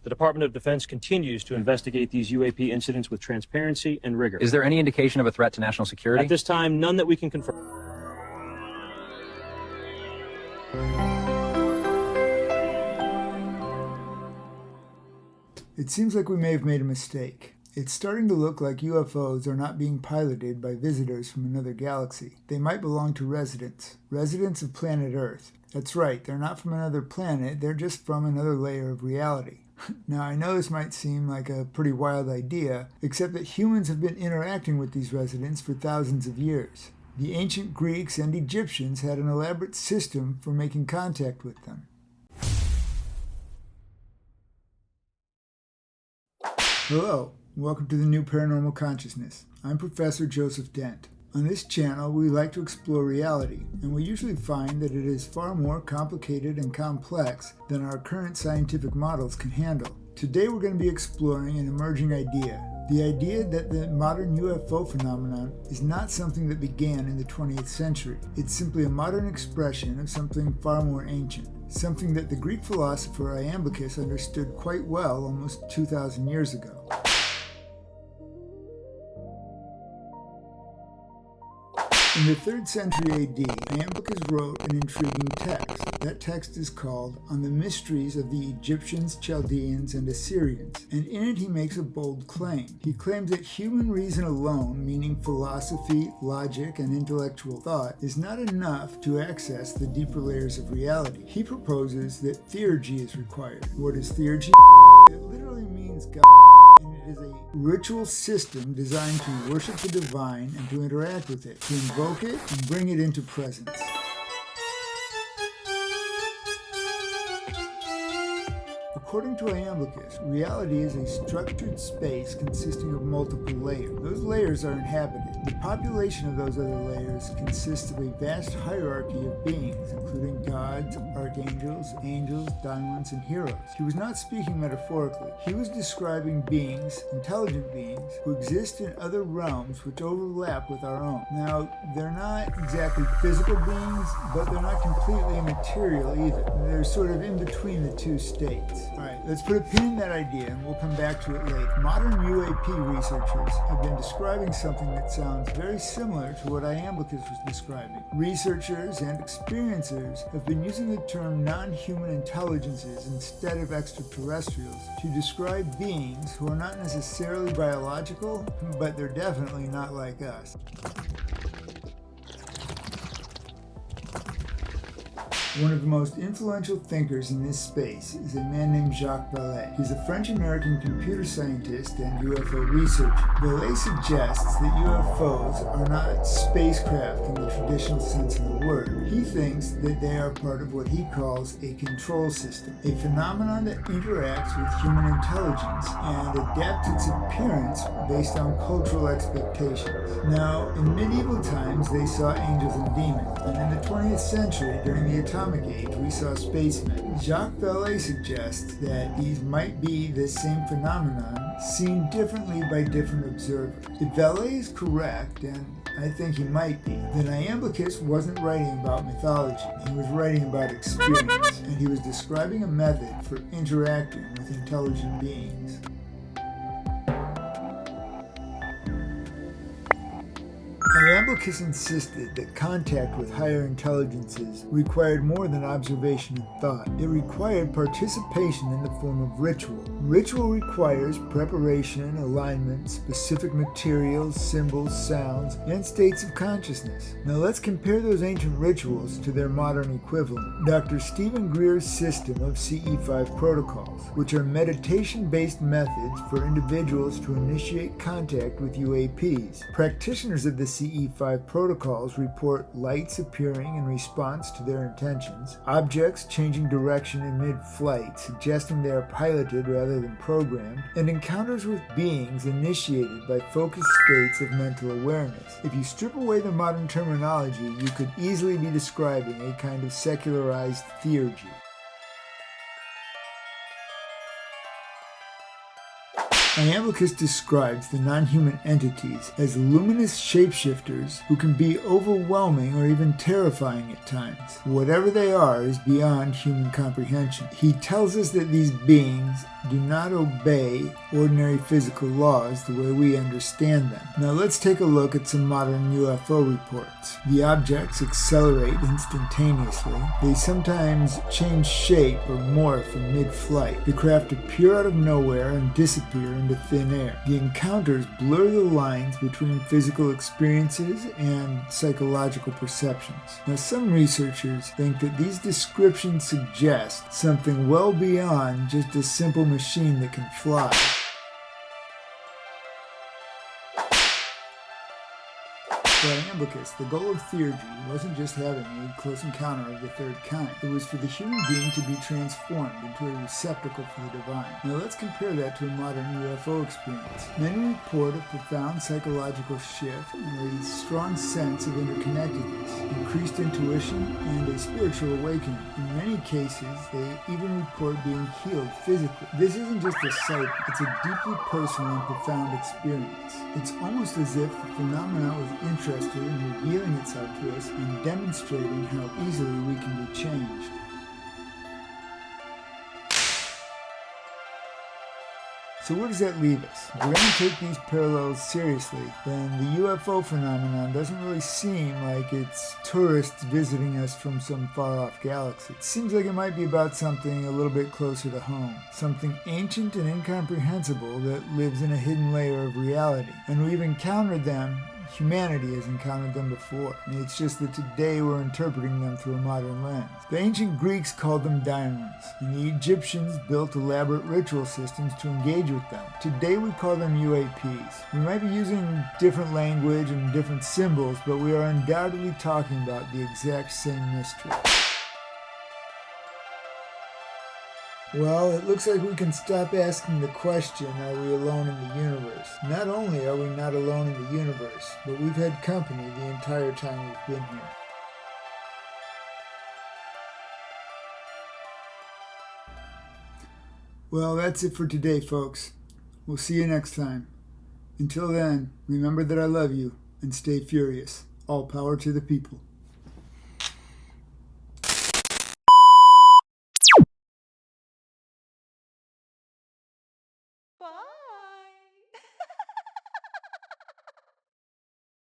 The Department of Defense continues to investigate these UAP incidents with transparency and rigor. Is there any indication of a threat to national security? At this time, none that we can confirm. It seems like we may have made a mistake. It's starting to look like UFOs are not being piloted by visitors from another galaxy. They might belong to residents of planet Earth. That's right, they're not from another planet, they're just from another layer of reality. Now, I know this might seem like a pretty wild idea, except that humans have been interacting with these residents for thousands of years. The ancient Greeks and Egyptians had an elaborate system for making contact with them. Hello, and welcome to the new Paranormal Consciousness. I'm Professor Joseph Dent. On this channel, we like to explore reality, and we usually find that it is far more complicated and complex than our current scientific models can handle. Today we're going to be exploring an emerging idea. The idea that the modern UFO phenomenon is not something that began in the 20th century. It's simply a modern expression of something far more ancient. Something that the Greek philosopher Iamblichus understood quite well almost 2,000 years ago. In the 3rd century AD, Iamblichus wrote an intriguing text. That text is called On the Mysteries of the Egyptians, Chaldeans, and Assyrians, and in it he makes a bold claim. He claims that human reason alone, meaning philosophy, logic, and intellectual thought, is not enough to access the deeper layers of reality. He proposes that theurgy is required. What is theurgy? It literally means God. It is a ritual system designed to worship the divine and to interact with it, to invoke it and bring it into presence. According to Iamblichus, reality is a structured space consisting of multiple layers. Those layers are inhabited. The population of those other layers consists of a vast hierarchy of beings, including gods, archangels, angels, daimons, and heroes. He was not speaking metaphorically. He was describing beings, intelligent beings, who exist in other realms which overlap with our own. Now, they're not exactly physical beings, but they're not completely immaterial either. They're sort of in between the two states. Alright, let's put a pin in that idea and we'll come back to it later. Modern UAP researchers have been describing something that sounds very similar to what Iamblichus was describing. Researchers and experiencers have been using the term non-human intelligences instead of extraterrestrials to describe beings who are not necessarily biological, but they're definitely not like us. One of the most influential thinkers in this space is a man named Jacques Vallée. He's a French-American computer scientist and UFO researcher. Vallée suggests that UFOs are not spacecraft in the traditional sense of the word. He thinks that they are part of what he calls a control system, a phenomenon that interacts with human intelligence and adapts its appearance based on cultural expectations. Now, in medieval times, they saw angels and demons, and in the 20th century, during the atomic age, we saw spacemen. Jacques Vallée suggests that these might be the same phenomenon seen differently by different observers. If Vallée is correct, and I think he might be, then Iamblichus wasn't writing about mythology. He was writing about experience, and he was describing a method for interacting with intelligent beings. Iamblichus insisted that contact with higher intelligences required more than observation and thought. It required participation in the form of ritual. Ritual requires preparation, alignment, specific materials, symbols, sounds, and states of consciousness. Now let's compare those ancient rituals to their modern equivalent. Dr. Stephen Greer's system of CE5 protocols, which are meditation-based methods for individuals to initiate contact with UAPs. Practitioners of the CE5 protocols report lights appearing in response to their intentions, objects changing direction in mid-flight, suggesting they are piloted rather than programmed, and encounters with beings initiated by focused states of mental awareness. If you strip away the modern terminology, you could easily be describing a kind of secularized theurgy. Iamblichus describes the non-human entities as luminous shapeshifters who can be overwhelming or even terrifying at times. Whatever they are is beyond human comprehension. He tells us that these beings do not obey ordinary physical laws the way we understand them. Now let's take a look at some modern UFO reports. The objects accelerate instantaneously. They sometimes change shape or morph in mid-flight. The craft appear out of nowhere and disappear into thin air. The encounters blur the lines between physical experiences and psychological perceptions. Now some researchers think that these descriptions suggest something well beyond just a simple machine that can fly. For Iamblichus, the goal of theurgy wasn't just having a close encounter of the third kind. It was for the human being to be transformed into a receptacle for the divine. Now let's compare that to a modern UFO experience. Many report a profound psychological shift and a strong sense of interconnectedness, increased intuition, and a spiritual awakening. In many cases, they even report being healed physically. This isn't just a sight, it's a deeply personal and profound experience. It's almost as if the phenomenon was interested in revealing itself to us and demonstrating how easily we can be changed. So where does that leave us? If we're going to take these parallels seriously, then the UFO phenomenon doesn't really seem like it's tourists visiting us from some far-off galaxy. It seems like it might be about something a little bit closer to home. Something ancient and incomprehensible that lives in a hidden layer of reality. And we've encountered them. Humanity has encountered them before. And it's just that today we're interpreting them through a modern lens. The ancient Greeks called them diamonds, and the Egyptians built elaborate ritual systems to engage with them. Today we call them UAPs. We might be using different language and different symbols, but we are undoubtedly talking about the exact same mystery. Well, it looks like we can stop asking the question, are we alone in the universe? Not only are we not alone in the universe, but we've had company the entire time we've been here. Well, that's it for today, folks. We'll see you next time. Until then, remember that I love you, and stay furious. All power to the people.